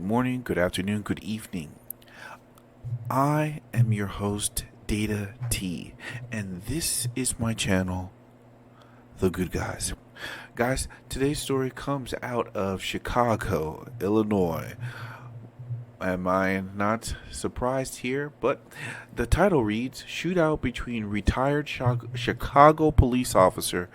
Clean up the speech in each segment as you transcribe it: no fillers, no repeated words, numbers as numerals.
morning, good afternoon, good evening. I am your host, Data T, and this is my channel, The Good Guys. Guys, today's story comes out of Chicago, Illinois. Am I not surprised here? But the title reads, Shootout between retired Chicago police officer,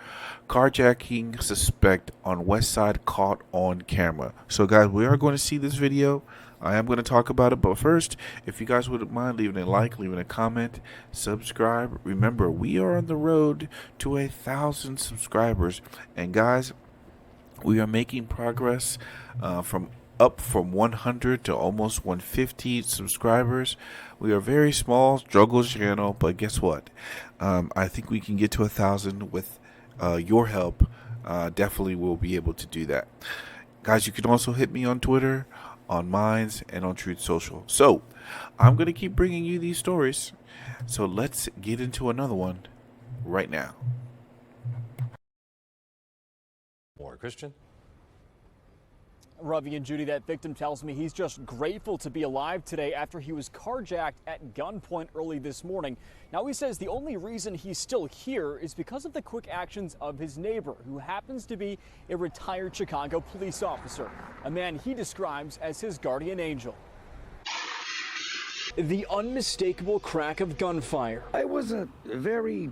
carjacking suspect on West Side caught on camera. So guys, we are going to see this video. I am going to talk about it, but first, if you guys wouldn't mind leaving a like, leaving a comment, subscribe. Remember, we are on the road to 1,000 subscribers, and guys, we are making progress from 100 to almost 150 subscribers. We are very small, struggle channel, but guess what? I think we can get to 1,000 with your help. Definitely will be able to do that. Guys, you can also hit me on Twitter, on Minds, and on Truth Social. So, I'm going to keep bringing you these stories. So, let's get into another one right now. More Christian. Ravi and Judy, that victim tells me he's just grateful to be alive today after he was carjacked at gunpoint early this morning. Now he says the only reason he's still here is because of the quick actions of his neighbor, who happens to be a retired Chicago police officer, a man he describes as his guardian angel. The unmistakable crack of gunfire. It was a very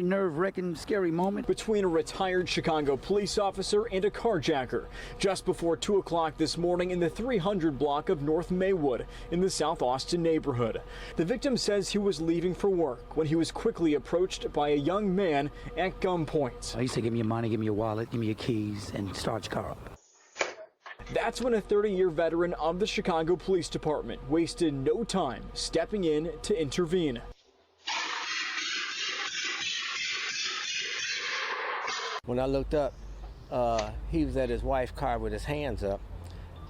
nerve-wracking, scary moment. Between a retired Chicago police officer and a carjacker, just before 2 o'clock this morning in the 300 block of North Maywood in the South Austin neighborhood. The victim says he was leaving for work when he was quickly approached by a young man at gunpoint. He said, give me your money, give me your wallet, give me your keys, and start your car up. That's when a 30-year veteran of the Chicago Police Department wasted no time stepping in to intervene. When I looked up, he was at his wife's car with his hands up,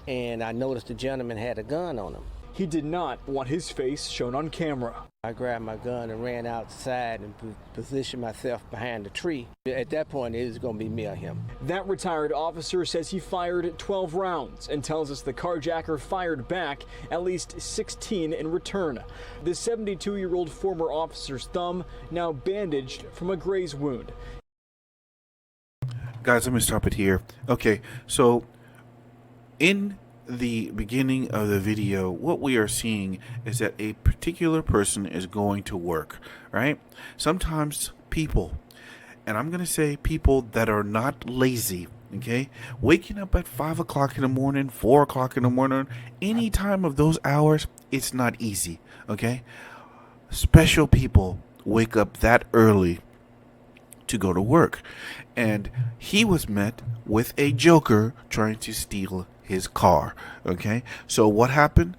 and I noticed the gentleman had a gun on him. He did not want his face shown on camera. I grabbed my gun and ran outside and positioned myself behind the tree. At that point, it was going to be me or him. That retired officer says he fired 12 rounds and tells us the carjacker fired back at least 16 in return. The 72-year-old former officer's thumb now bandaged from a graze wound. Guys, let me stop it here. Okay, so in the beginning of the video, what we are seeing is that a particular person is going to work, right? Sometimes people, and I'm going to say people that are not lazy, okay? Waking up at 5 o'clock in the morning, 4 o'clock in the morning, any time of those hours, it's not easy, okay? Special people wake up that early to go to work, and he was met with a joker trying to steal his car. Okay, so what happened?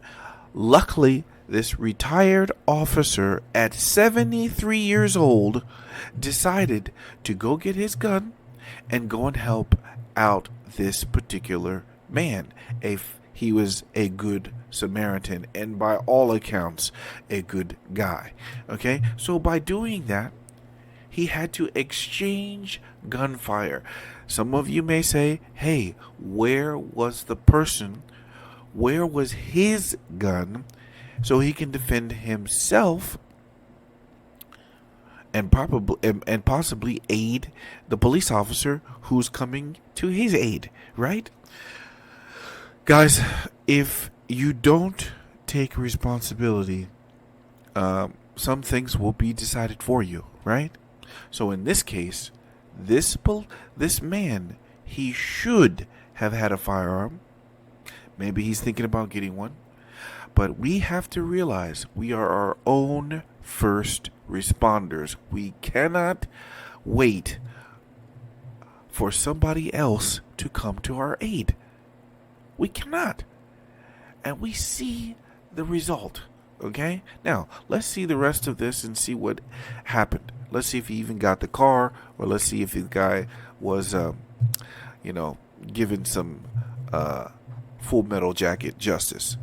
Luckily, this retired officer at 73 years old decided to go get his gun and go and help out this particular man. He was a good Samaritan, and by all accounts a good guy. Okay, so by doing that, he had to exchange gunfire. Some of you may say, hey, where was the person? Where was his gun so he can defend himself and possibly aid the police officer who's coming to his aid, right? Guys, if you don't take responsibility, some things will be decided for you, right? So in this case, this man, he should have had a firearm. Maybe he's thinking about getting one. But we have to realize we are our own first responders. We cannot wait for somebody else to come to our aid. We cannot. And we see the result. Okay? Now, let's see the rest of this and see what happened. Let's see if he even got the car, or let's see if the guy was, given some Full Metal Jacket justice.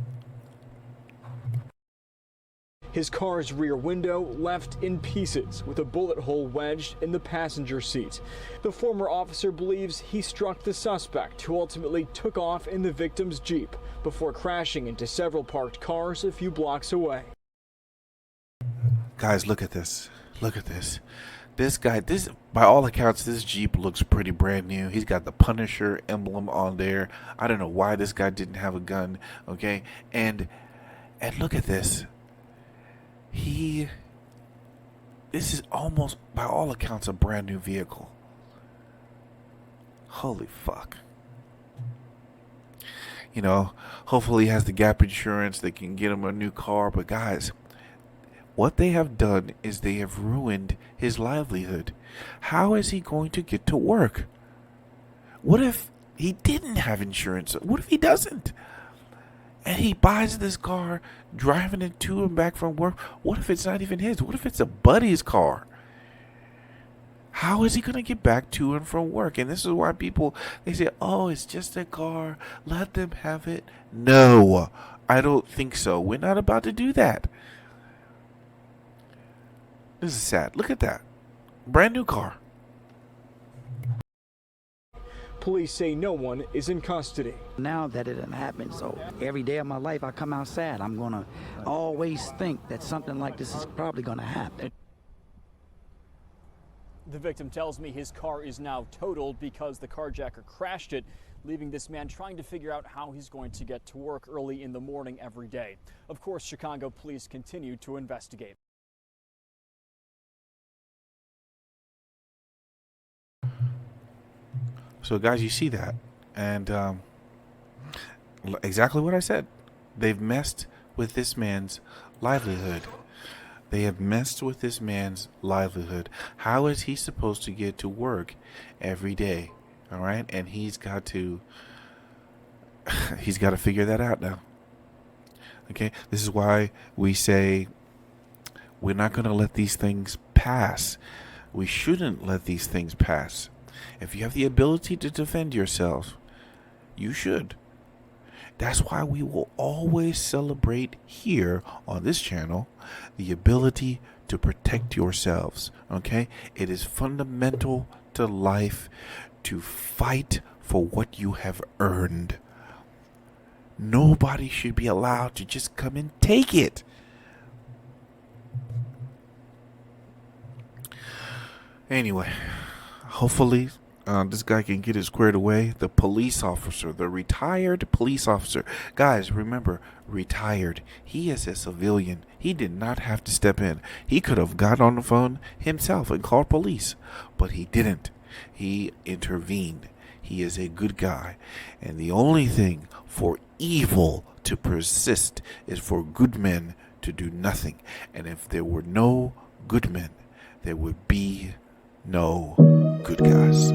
His car's rear window left in pieces with a bullet hole wedged in the passenger seat. The former officer believes he struck the suspect, who ultimately took off in the victim's Jeep before crashing into several parked cars a few blocks away. Guys, look at this. Look at this. This guy, by all accounts, this Jeep looks pretty brand new. He's got the Punisher emblem on there. I don't know why this guy didn't have a gun, okay? And look at this. This is almost, by all accounts, a brand new vehicle. Holy fuck. You know, hopefully he has the gap insurance. They can get him a new car. But guys, what they have done is they have ruined his livelihood. How is he going to get to work? What if he didn't have insurance? What if he doesn't? And he buys this car, driving it to and back from work. What if it's not even his? What if it's a buddy's car? How is he going to get back to and from work? And this is why people, they say, oh, it's just a car. Let them have it. No, I don't think so. We're not about to do that. This is sad. Look at that. Brand new car. Police say no one is in custody. Now that it done happened, so every day of my life I come out sad. I'm going to always think that something like this is probably going to happen. The victim tells me his car is now totaled because the carjacker crashed it, leaving this man trying to figure out how he's going to get to work early in the morning every day. Of course, Chicago police continue to investigate. So guys, you see that, and exactly what I said. They've messed with this man's livelihood. They have messed with this man's livelihood. How is he supposed to get to work every day? All right, and he's got to figure that out now. Okay, this is why we say we're not going to let these things pass. We shouldn't let these things pass. If you have the ability to defend yourself, you should. That's why we will always celebrate here on this channel the ability to protect yourselves. Okay? It is fundamental to life to fight for what you have earned. Nobody should be allowed to just come and take it. Anyway, hopefully this guy can get it squared away. The police officer, the retired police officer. Guys, remember, retired. He is a civilian. He did not have to step in. He could have got on the phone himself and called police, but he didn't. He intervened. He is a good guy. And the only thing for evil to persist is for good men to do nothing. And if there were no good men, there would be no good guys.